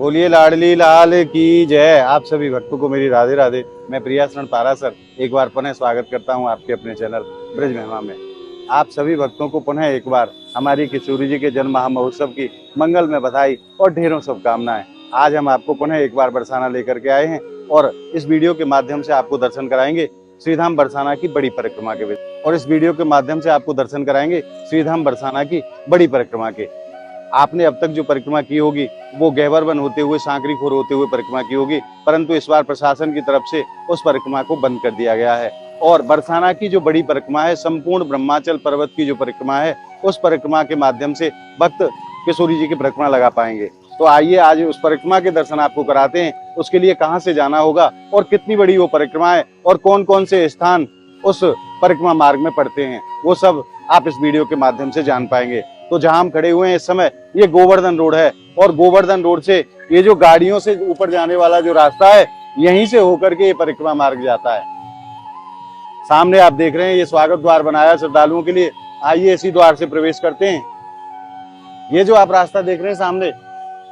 बोलिए लाडली लाल की जय। आप सभी भक्तों को मेरी राधे राधे। मैं प्रिया शरण पारासर एक बार पुनः स्वागत करता हूं आपके अपने चैनल ब्रज महिमा में। आप सभी भक्तों को पुनः एक बार हमारी किशोरी जी के जन्म महामहोत्सव की मंगल में बधाई और ढेरों शुभकामनाएं। आज हम आपको पुनः एक बार बरसाना लेकर के आए हैं और इस वीडियो के माध्यम से आपको दर्शन कराएंगे श्रीधाम बरसाना की बड़ी परिक्रमा के। और इस वीडियो के माध्यम से आपको दर्शन कराएंगे श्रीधाम बरसाना की बड़ी परिक्रमा के। आपने अब तक जो परिक्रमा की होगी वो गहबरवन होते हुए सांकरीखोर होते हुए परिक्रमा की होगी, परंतु इस बार प्रशासन की तरफ से उस परिक्रमा को बंद कर दिया गया है। और बरसाना की जो बड़ी परिक्रमा है, संपूर्ण ब्रह्माचल पर्वत की जो परिक्रमा है, उस परिक्रमा के माध्यम से भक्त किशोरी जी की परिक्रमा लगा पाएंगे। तो आइए आज उस परिक्रमा के दर्शन आपको कराते हैं। उसके लिए कहाँ से जाना होगा और कितनी बड़ी वो परिक्रमा है और कौन कौन से स्थान उस परिक्रमा मार्ग में पड़ते हैं, वो सब आप इस वीडियो के माध्यम से जान पाएंगे। तो जहां हम खड़े हुए हैं इस समय, ये गोवर्धन रोड है और गोवर्धन रोड से ये जो गाड़ियों से ऊपर जाने वाला जो रास्ता है, यहीं से होकर के ये परिक्रमा मार्ग जाता है। सामने आप देख रहे हैं ये स्वागत द्वार बनाया श्रद्धालुओं के लिए। आइए इसी द्वार से प्रवेश करते हैं। ये जो आप रास्ता देख रहे हैं सामने,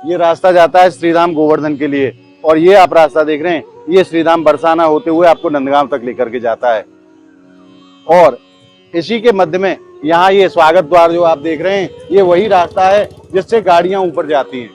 ये रास्ता जाता है श्रीधाम गोवर्धन के लिए। और ये आप रास्ता देख रहे हैं, ये श्रीधाम बरसाना होते हुए आपको नंदगांव तक लेकर के जाता है। और इसी के मध्य में यहाँ ये स्वागत द्वार जो आप देख रहे हैं, ये वही रास्ता है जिससे गाड़ियां ऊपर जाती हैं।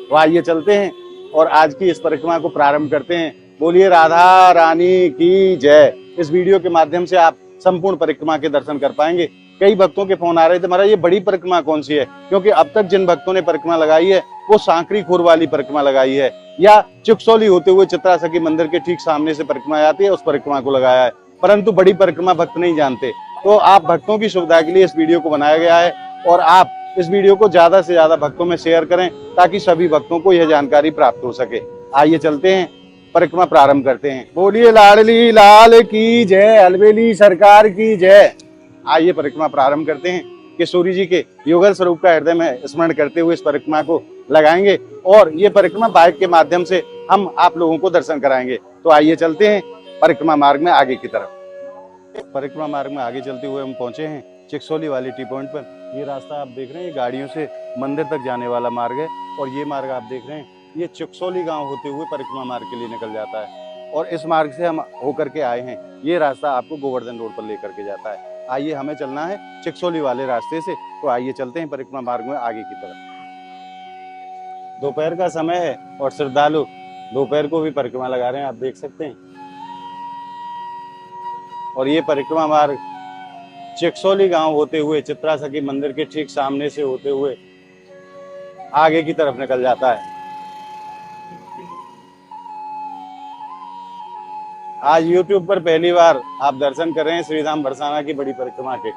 तो आइए चलते हैं और आज की इस परिक्रमा को प्रारंभ करते हैं। बोलिए राधा रानी की जय। इस वीडियो के माध्यम से आप संपूर्ण परिक्रमा के दर्शन कर पाएंगे। कई भक्तों के फोन आ रहे थे, महाराज ये बड़ी परिक्रमा कौन सी है, क्योंकि अब तक जिन भक्तों ने परिक्रमा लगाई है वो सांकरीखोर वाली परिक्रमा लगाई है, या चिकसोली होते हुए चित्रा सखी मंदिर के ठीक सामने से परिक्रमा आती है, उस परिक्रमा को लगाया है। परंतु बड़ी परिक्रमा भक्त नहीं जानते। तो आप भक्तों की सुविधा के लिए इस वीडियो को बनाया गया है और आप इस वीडियो को ज्यादा से ज्यादा भक्तों में शेयर करें ताकि सभी भक्तों को यह जानकारी प्राप्त हो सके। आइए चलते हैं, परिक्रमा प्रारंभ करते हैं। बोलिए लाडली लाल की जय, अलबेली सरकार की जय। आइए परिक्रमा प्रारंभ करते हैं। किशोरी जी के युगल स्वरूप का हृदय में स्मरण करते हुए इस परिक्रमा को लगाएंगे और ये परिक्रमा बाइक के माध्यम से हम आप लोगों को दर्शन कराएंगे। तो आइए चलते हैं परिक्रमा मार्ग में आगे की तरफ। परिक्रमा मार्ग में आगे चलते हुए हम पहुंचे हैं चिकसोली वाली टी पॉइंट पर। ये रास्ता आप देख रहे हैं, ये गाड़ियों से मंदिर तक जाने वाला मार्ग है। और ये मार्ग आप देख रहे हैं, ये चिकसोली गांव होते हुए परिक्रमा मार्ग के लिए निकल जाता है। और इस मार्ग से हम होकर के आए हैं। ये रास्ता आपको गोवर्धन रोड पर लेकर के जाता है। आइए हमें चलना है चिकसोली वाले रास्ते से। तो आइए चलते हैं परिक्रमा मार्ग में आगे की तरफ। दोपहर का समय है और श्रद्धालु दोपहर को भी परिक्रमा लगा रहे हैं, आप देख सकते हैं। और ये परिक्रमा मार्ग चिकसोली गांव होते हुए चित्रा सखी मंदिर के ठीक सामने से होते हुए आगे की तरफ निकल जाता है। आज YouTube पर पहली बार आप दर्शन कर रहे हैं श्रीधाम बरसाना की बड़ी परिक्रमा के।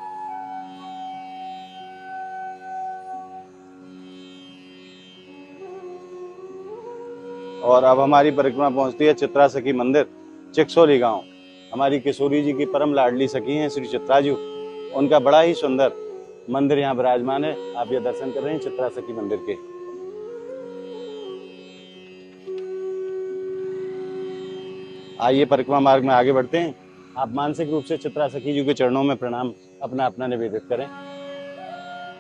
और अब हमारी परिक्रमा पहुंचती है चित्रा सखी मंदिर चिकसोली गांव। हमारी किशोरी जी की परम लाडली सखी हैं श्री चित्रा जी, उनका बड़ा ही सुंदर मंदिर यहाँ विराजमान है। आप ये दर्शन कर रहे हैं चित्रा सखी मंदिर के। आइए परिक्रमा मार्ग में आगे बढ़ते हैं। आप मानसिक रूप से चित्रा सखी जी के चरणों में प्रणाम अपना अपना निवेदित करें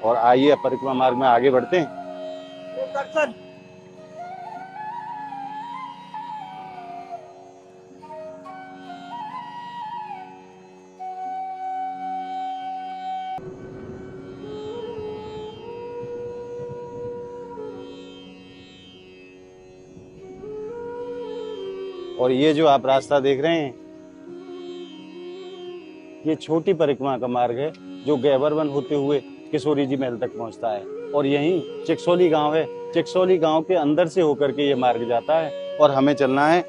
और आइए परिक्रमा मार्ग में आगे बढ़ते हैं। और ये जो आप रास्ता देख रहे हैं, ये छोटी परिक्रमा का मार्ग है जो गहबरवन होते हुए किशोरी जी महल तक पहुंचता है। और यहीं चिकसोली गांव है, चिकसोली गांव के अंदर से होकर के ये मार्ग जाता है। और हमें चलना है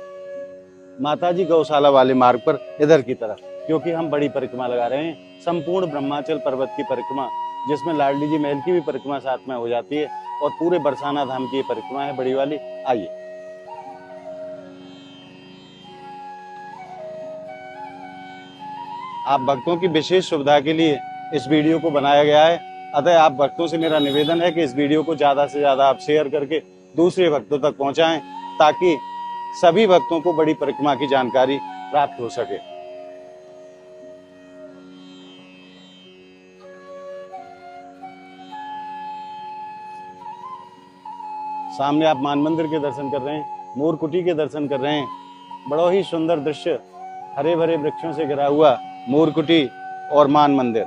माताजी गौशाला वाले मार्ग पर इधर की तरफ, क्योंकि हम बड़ी परिक्रमा लगा रहे हैं, संपूर्ण ब्रह्माचल पर्वत की परिक्रमा, जिसमें लाडली जी महल की भी परिक्रमा साथ में हो जाती है और पूरे बरसाना धाम की परिक्रमा है बड़ी वाली। आइए आप भक्तों की विशेष सुविधा के लिए इस वीडियो को बनाया गया है। अतः आप भक्तों से मेरा निवेदन है कि इस वीडियो को ज्यादा से ज्यादा आप शेयर करके दूसरे भक्तों तक पहुंचाएं ताकि सभी भक्तों को बड़ी परिक्रमा की जानकारी प्राप्त हो सके। सामने आप मान मंदिर के दर्शन कर रहे हैं, मोर कुटी के दर्शन कर रहे हैं। बड़ा ही सुंदर दृश्य, हरे भरे वृक्षों से घिरा हुआ मोर कुटी और मान मंदिर।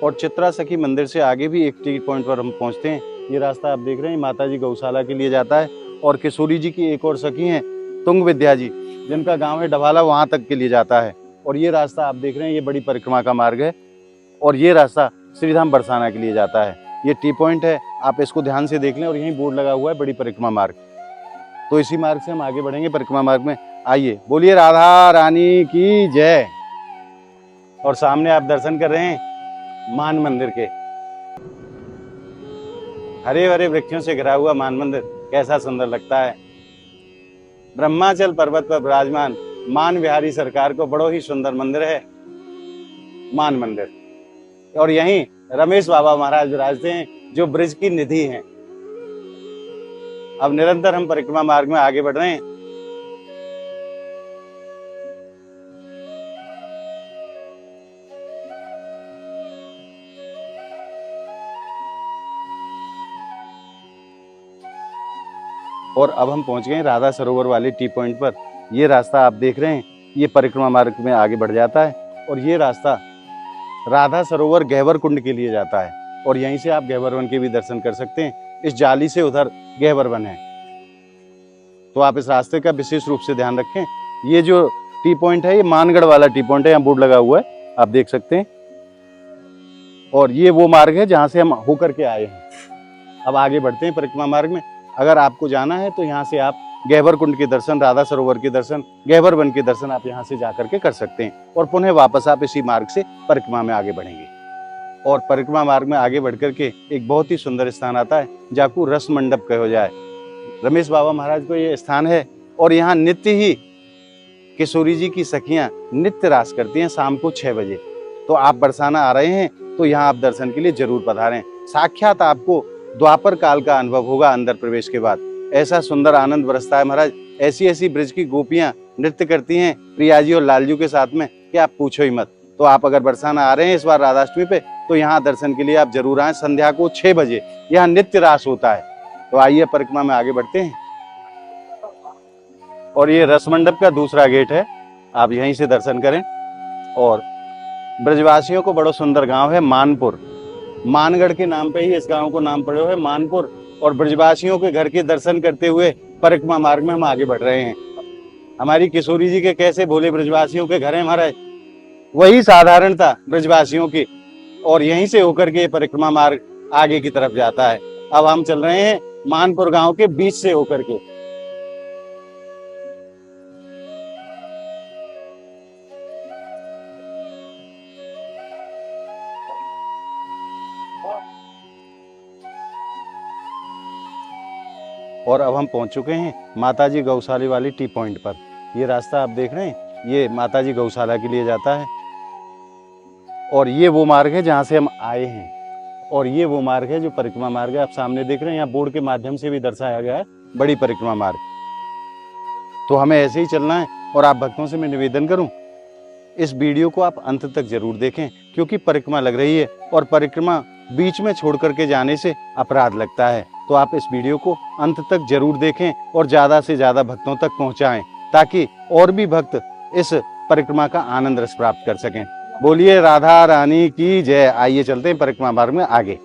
और चित्रा सखी मंदिर से आगे भी एक टी पॉइंट पर हम पहुंचते हैं। ये रास्ता आप देख रहे हैं माता जी गौशाला के लिए जाता है, और किशोरी जी की एक और सखी हैं तुंग विद्या जी, जिनका गांव है डभाला, वहां तक के लिए जाता है। और ये रास्ता आप देख रहे हैं, ये बड़ी परिक्रमा का मार्ग है, और ये रास्ता श्रीधाम बरसाना के लिए जाता है। ये टी पॉइंट है, आप इसको ध्यान से देख लें, और यहीं बोर्ड लगा हुआ है बड़ी परिक्रमा मार्ग। तो इसी मार्ग से हम आगे बढ़ेंगे परिक्रमा मार्ग में। आइए, बोलिए राधा रानी की जय। और सामने आप दर्शन कर रहे हैं मान मंदिर के, हरे भरे वृक्षों से घिरा हुआ मान मंदिर कैसा सुंदर लगता है। ब्रह्माचल पर्वत पर विराजमान मान बिहारी सरकार को बड़ो ही सुंदर मंदिर है मान मंदिर। और यहीं रमेश बाबा महाराज विराजते हैं, जो ब्रिज की निधि हैं। अब निरंतर हम परिक्रमा मार्ग में आगे बढ़ रहे हैं। और अब हम पहुंच गए राधा सरोवर वाले टी पॉइंट पर। ये रास्ता आप देख रहे हैं, ये परिक्रमा मार्ग में आगे बढ़ जाता है, और ये रास्ता राधा सरोवर गहवर कुंड के लिए जाता है। और यहीं से आप गहवर वन के भी दर्शन कर सकते हैं। इस जाली से उधर गहवर वन है, तो आप इस रास्ते का विशेष रूप से ध्यान रखें। ये जो टी पॉइंट है, ये मानगढ़ वाला टी पॉइंट है, यहाँ बोर्ड लगा हुआ है, आप देख सकते हैं। और ये वो मार्ग है जहाँ से हम होकर के आए हैं। अब आगे बढ़ते हैं परिक्रमा मार्ग में। अगर आपको जाना है तो यहाँ से आप गहवर कुंड के दर्शन, राधा सरोवर के दर्शन, गहवर वन के दर्शन आप यहाँ से जाकर के कर सकते हैं, और पुनः वापस आप इसी मार्ग से परिक्रमा में आगे बढ़ेंगे। और परिक्रमा मार्ग में आगे बढ़ करके एक बहुत ही सुंदर स्थान आता है, जाकू रस मंडप कहो जाए। रमेश बाबा महाराज को ये स्थान है, और यहाँ नित्य ही किशोरी जी की सखियां नित्य रास करती हैं शाम को 6 बजे। तो आप बरसाना आ रहे हैं तो यहाँ आप दर्शन के लिए जरूर पधारें। साक्षात आपको द्वापर काल का अनुभव होगा अंदर प्रवेश के बाद। ऐसा सुंदर आनंद बरसता है महाराज। ऐसी ऐसी ब्रिज की गोपियां नृत्य करती हैं प्रिया जी और लालजू के साथ में कि आप पूछो ही मत। तो आप अगर बरसाना आ रहे हैं इस बार राधाष्टमी पे, तो यहाँ दर्शन के लिए आप जरूर आए। संध्या को 6 बजे यहाँ नित्य रास होता है। तो आइए परिक्रमा में आगे बढ़ते हैं। और ये रस मंडप का दूसरा गेट है, आप यहीं से दर्शन करें। और ब्रजवासियों को बड़ा सुंदर गांव है मानपुर, मानगढ़ के नाम पे ही इस गांव को नाम पड़े हुए मानपुर। और ब्रजवासियों के घर के दर्शन करते हुए परिक्रमा मार्ग में हम आगे बढ़ रहे हैं। हमारी किशोरी जी के कैसे भोले ब्रजवासियों के घर है महाराज, वही साधारणता ब्रजवासियों की। और यहीं से होकर के परिक्रमा मार्ग आगे की तरफ जाता है। अब हम चल रहे हैं मानपुर गांव के बीच से होकर के। और अब हम पहुंच चुके हैं माताजी गौशाला वाली टी पॉइंट पर। ये रास्ता आप देख रहे हैं, ये माताजी गौशाला के लिए जाता है। और ये वो मार्ग है जहां से हम आए हैं, और ये वो मार्ग है जो परिक्रमा मार्ग है। आप सामने देख रहे हैं, यहाँ बोर्ड के माध्यम से भी दर्शाया गया है बड़ी परिक्रमा मार्ग। तो हमें ऐसे ही चलना है। और आप भक्तों से मैं निवेदन करूं, इस वीडियो को आप अंत तक जरूर देखें, क्योंकि परिक्रमा लग रही है, और परिक्रमा बीच में छोड़ करके जाने से अपराध लगता है। तो आप इस वीडियो को अंत तक जरूर देखें और ज्यादा से ज्यादा भक्तों तक पहुंचाएं, ताकि और भी भक्त इस परिक्रमा का आनंद रस प्राप्त कर सकें। बोलिए राधा रानी की जय। आइए चलते हैं परिक्रमा मार्ग में आगे।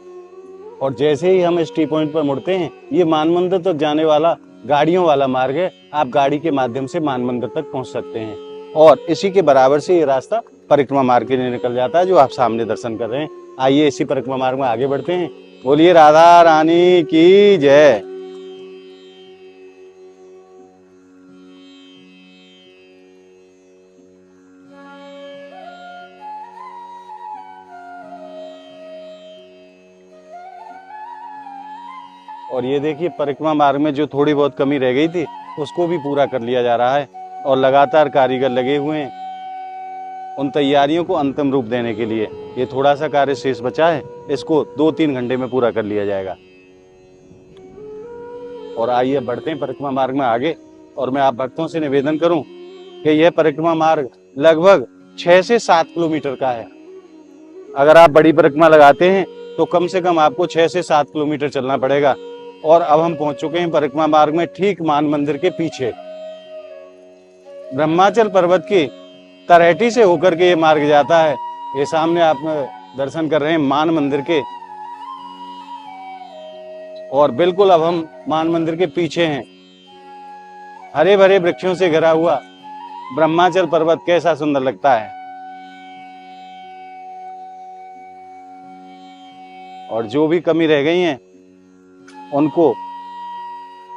और जैसे ही हम इस टी पॉइंट पर मुड़ते हैं, ये मान मंदिर तक जाने वाला गाड़ियों वाला मार्ग है। आप गाड़ी के माध्यम से मान मंदिर तक पहुंच सकते हैं, और इसी के बराबर से ये रास्ता परिक्रमा मार्ग के लिए निकल जाता है, जो आप सामने दर्शन कर रहे हैं। आइए इसी परिक्रमा मार्ग में आगे बढ़ते हैं। बोलिए राधा रानी की जय। और ये देखिए परिक्रमा मार्ग में जो थोड़ी बहुत कमी रह गई थी, उसको भी पूरा कर लिया जा रहा है, और लगातार कारीगर लगे हुए हैं उन तैयारियों को अंतिम रूप देने के लिए। ये थोड़ा सा कार्य शेष बचा है, इसको 2-3 घंटे में पूरा कर लिया जाएगा। और आइए बढ़ते हैं परिक्रमा मार्ग में आगे। और मैं आप भक्तों से निवेदन करूं कि यह परिक्रमा मार्ग लगभग 6 से 7 किलोमीटर का है। अगर आप बड़ी परिक्रमा लगाते हैं तो कम से कम आपको 6 से 7 किलोमीटर चलना पड़ेगा। और अब हम पहुंच चुके हैं परिक्रमा मार्ग में, ठीक मान मंदिर के पीछे। ब्रह्माचल पर्वत की तलहटी से होकर के ये मार्ग जाता है। ये सामने आप दर्शन कर रहे हैं मान मंदिर के, और बिल्कुल अब हम मान मंदिर के पीछे हैं। हरे भरे वृक्षों से घिरा हुआ ब्रह्माचल पर्वत कैसा सुंदर लगता है। और जो भी कमी रह गई हैं उनको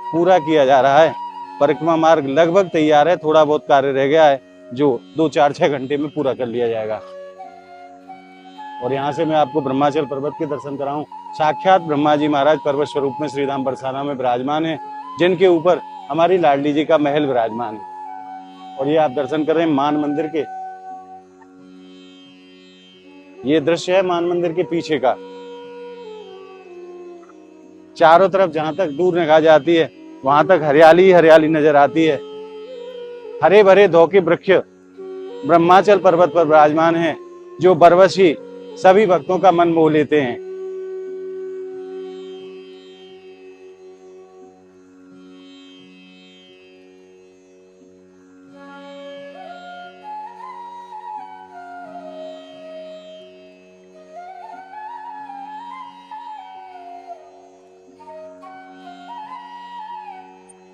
पूरा किया जा रहा है। परिक्रमा मार्ग लगभग तैयार है, थोड़ा बहुत कार्य रह गया है जो 2-4-6 घंटे में पूरा कर लिया जाएगा। और यहाँ से मैं आपको ब्रह्माचल पर्वत के दर्शन कराऊं। साक्षात ब्रह्मा जी महाराज पर्वत स्वरूप में श्रीधाम बरसाना में विराजमान है, जिनके ऊपर हमारी लाडली जी का महल विराजमान है। और ये आप दर्शन कर रहे हैं मान मंदिर के। ये दृश्य है मान मंदिर के पीछे का। चारों तरफ जहां तक दूर निगाह जाती है वहां तक हरियाली हरियाली नजर आती है। हरे भरे धोखे वृक्ष ब्रह्माचल पर्वत पर विराजमान हैं, जो बरवसी सभी भक्तों का मन मोह लेते हैं।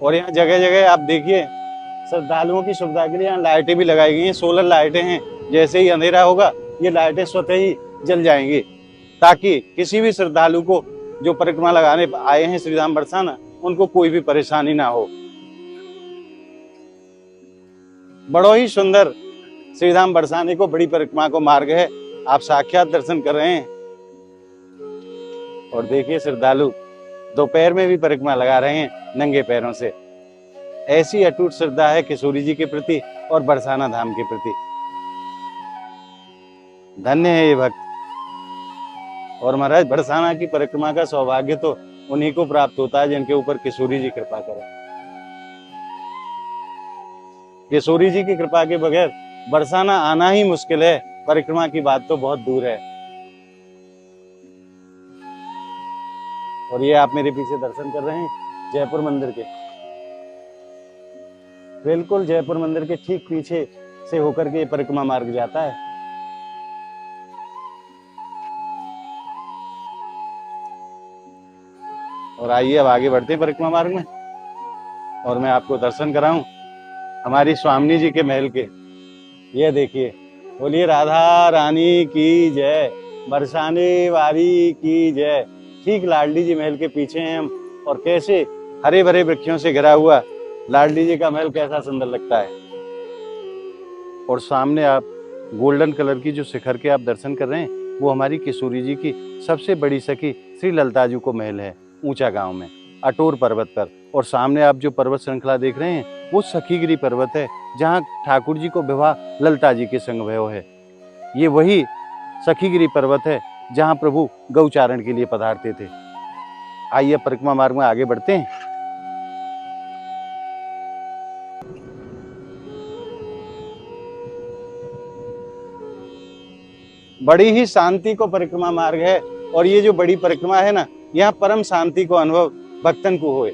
और यहाँ जगह जगह आप देखिए श्रद्धालुओं की सुविधा के लिए यहाँ लाइटें भी लगाई गई हैं। सोलर लाइटें हैं, जैसे ही अंधेरा होगा ये लाइटें स्वतः ही जल जाएंगी, ताकि किसी भी श्रद्धालु को जो परिक्रमा लगाने आए हैं श्रीधाम बरसाना, उनको कोई भी परेशानी ना हो। बड़ा ही सुंदर श्रीधाम बरसाने को बड़ी परिक्रमा को मार्ग है, आप साक्षात दर्शन कर रहे हैं। और देखिए श्रद्धालु दोपहर में भी परिक्रमा लगा रहे हैं नंगे पैरों से। ऐसी अटूट श्रद्धा है किशोरी जी के प्रति और बरसाना धाम के प्रति। धन्य है ये भक्त। और महाराज बरसाना की परिक्रमा का सौभाग्य तो उन्हीं को प्राप्त होता है जिनके ऊपर किशोरी जी कृपा करें। किशोरी जी की कृपा के बगैर बरसाना आना ही मुश्किल है, परिक्रमा की बात तो बहुत दूर है। और ये आप मेरे पीछे दर्शन कर रहे हैं जयपुर मंदिर के। बिल्कुल जयपुर मंदिर के ठीक पीछे से होकर के परिक्रमा मार्ग जाता है। और आइए अब आगे बढ़ते हैं परिक्रमा मार्ग में, और मैं आपको दर्शन कराऊं हमारी स्वामिनी जी के महल के। ये देखिए, बोलिए राधा रानी की जय, बरसाने वाली की जय। ठीक लाडली जी महल के पीछे हैं हम, और कैसे हरे भरे वृक्षों से घिरा हुआ लाडली जी का महल कैसा सुंदर लगता है। और सामने आप गोल्डन कलर की जो शिखर के आप दर्शन कर रहे हैं, वो हमारी किशोरी जी की सबसे बड़ी सखी श्री ललिता जी को महल है, ऊंचा गांव में अटोर पर्वत पर। और सामने आप जो पर्वत श्रृंखला देख रहे हैं वो सखीगिरी पर्वत है, जहाँ ठाकुर जी को विवाह ललिता जी के संग भयो है। ये वही सखीगिरी पर्वत है जहाँ प्रभु गौचारण के लिए पधारते थे। आइए परिक्रमा मार्ग में आगे बढ़ते हैं। बड़ी ही शांति को परिक्रमा मार्ग है, और ये जो बड़ी परिक्रमा है ना, यहाँ परम शांति को अनुभव भक्तन को होए।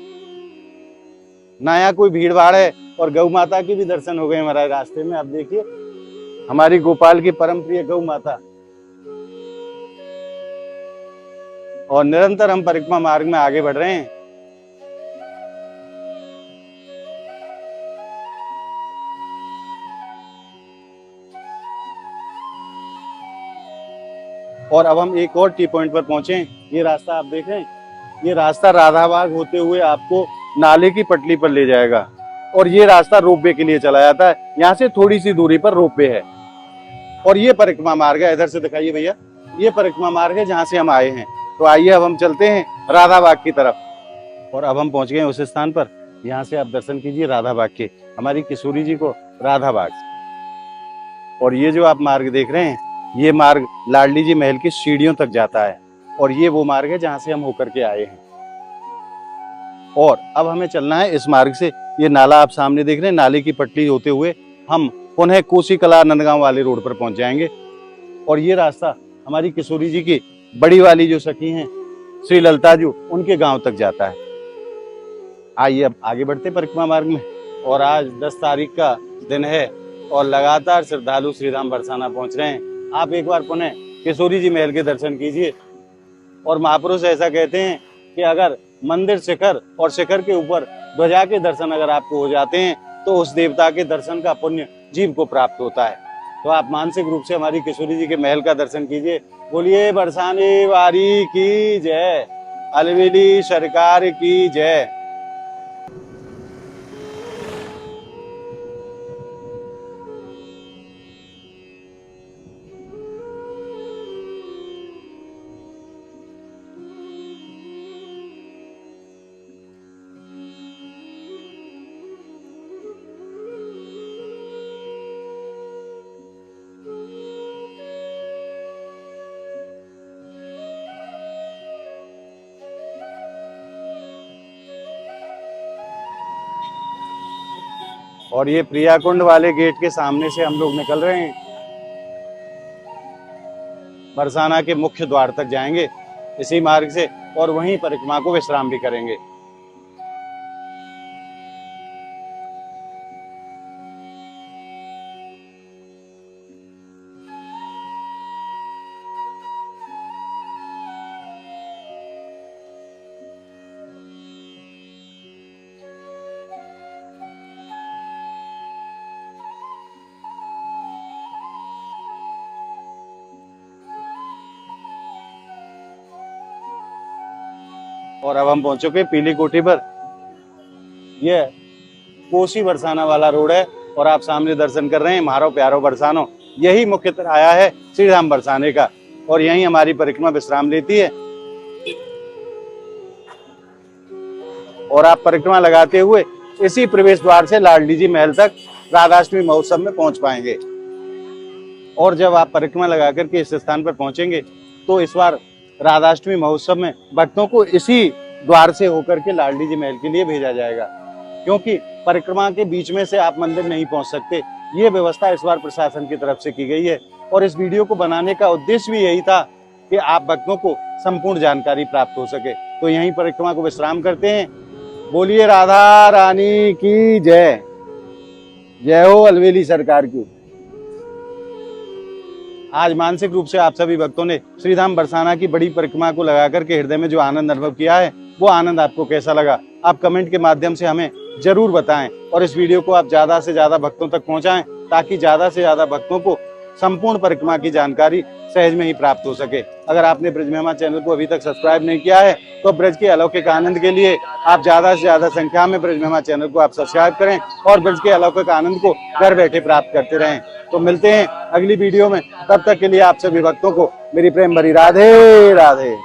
नया कोई भीड़ भाड़ है, और गौ माता के भी दर्शन हो गए हमारे रास्ते में। आप देखिए हमारी गोपाल की परम प्रिय गौ माता। और निरंतर हम परिक्रमा मार्ग में आगे बढ़ रहे हैं। और अब हम एक और टी पॉइंट पर पहुंचे हैं। ये रास्ता आप देख रहे हैं, ये रास्ता राधाबाग होते हुए आपको नाले की पटली पर ले जाएगा, और ये रास्ता रोपवे के लिए चला जाता है। यहाँ से थोड़ी सी दूरी पर रोपवे है, और ये परिक्रमा मार्ग है। इधर से दिखाइए भैया, ये परिक्रमा मार्ग है जहाँ से हम आए हैं। तो आइए अब हम चलते हैं राधाबाग की तरफ। और अब हम पहुंच गए उस स्थान पर, यहाँ से आप दर्शन कीजिए राधाबाग के, हमारी किशोरी जी को राधाबाग। और ये जो आप मार्ग देख रहे हैं, ये मार्ग लाडली जी महल की सीढ़ियों तक जाता है, और ये वो मार्ग है जहाँ से हम होकर के आए हैं। और अब हमें चलना है इस मार्ग से ये नाला आप सामने देख रहे हैं, नाले की पटरी होते हुए हम पुनः कोसी कला नंदगांव वाले रोड पर पहुंच जाएंगे। और ये रास्ता हमारी किशोरी जी की बड़ी वाली जो सखी हैं श्री ललिता जी, उनके गांव तक जाता है। आइए अब आगे बढ़ते परिक्रमा मार्ग में। और आज 10 तारीख का दिन है और लगातार श्रद्धालु श्रीधाम बरसाना पहुंच रहे हैं। आप एक बार पुनः किशोरी जी महल के दर्शन कीजिए। और महापुरुष ऐसा कहते हैं कि अगर मंदिर शिखर और शिखर के ऊपर ध्वजा के दर्शन अगर आपको हो जाते हैं तो उस देवता के दर्शन का पुण्य जीव को प्राप्त होता है। तो आप मानसिक रूप से हमारी किशोरी जी के महल का दर्शन कीजिए। बोलिए बरसाने वारी की जय, अलवेली सरकार की जय। और ये प्रियाकुंड वाले गेट के सामने से हम लोग निकल रहे हैं, बरसाना के मुख्य द्वार तक जाएंगे इसी मार्ग से और वहीं परिक्रमा को विश्राम भी करेंगे। और अब हम पहुंच चुके पीली कोठी पर। यह कोसी बरसाना वाला रोड है और आप सामने दर्शन कर रहे हैं मारो प्यारो बरसानो, यही मुख्यतः आया है श्रीधाम बरसाने का। और यहीं हमारी परिक्रमा विश्राम लेती है। और आप परिक्रमा लगाते हुए इसी प्रवेश द्वार से लाडली जी महल तक राधाष्टमी महोत्सव में पहुंच पाएंगे। और जब आप परिक्रमा लगा करके इस स्थान पर पहुंचेंगे तो इस बार राधाष्टमी महोत्सव में भक्तों को इसी द्वार से होकर के लाडली जी महल के लिए भेजा जाएगा, क्योंकि परिक्रमा के बीच में से आप मंदिर नहीं पहुंच सकते। ये व्यवस्था इस बार प्रशासन की तरफ से की गई है। और इस वीडियो को बनाने का उद्देश्य भी यही था कि आप भक्तों को संपूर्ण जानकारी प्राप्त हो सके। तो यहीं परिक्रमा को विश्राम करते हैं। बोलिए राधा रानी की जय, जय हो अलवेली सरकार की। आज मानसिक रूप से आप सभी भक्तों ने श्रीधाम बरसाना की बड़ी परिक्रमा को लगा करके हृदय में जो आनंद अनुभव किया है, वो आनंद आपको कैसा लगा आप कमेंट के माध्यम से हमें जरूर बताएं। और इस वीडियो को आप ज्यादा से ज्यादा भक्तों तक पहुंचाएं ताकि ज्यादा से ज्यादा भक्तों को संपूर्ण परिक्रमा की जानकारी सहज में ही प्राप्त हो सके। अगर आपने ब्रज महिमा चैनल को अभी तक सब्सक्राइब नहीं किया है तो ब्रज के अलौकिक आनंद के लिए आप ज्यादा से ज्यादा संख्या में ब्रज महिमा चैनल को आप सब्सक्राइब करें और ब्रज के अलौकिक आनंद को घर बैठे प्राप्त करते रहें। तो मिलते हैं अगली वीडियो में, तब तक के लिए आप सभी भक्तों को मेरी प्रेम भरी राधे राधे।